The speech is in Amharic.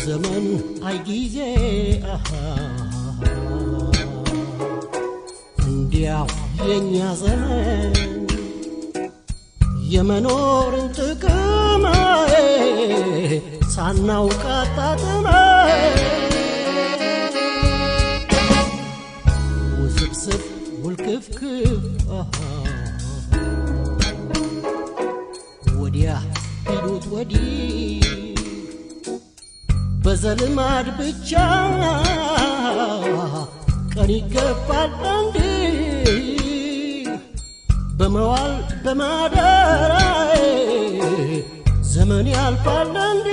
ዘመን አይ ጊዜ እንዲያው የኛ ዘመን የመኖርን ጥቅም ሳናውቅ አጣጥመን ውስብስብ ውልክፍክፍ ወዲያ ሄዱት ወዲህ በዘልማድ ብቻ ቀን ይገፋል እንዴ በመዋል በማደር ዘመን ያልፋል እንዴ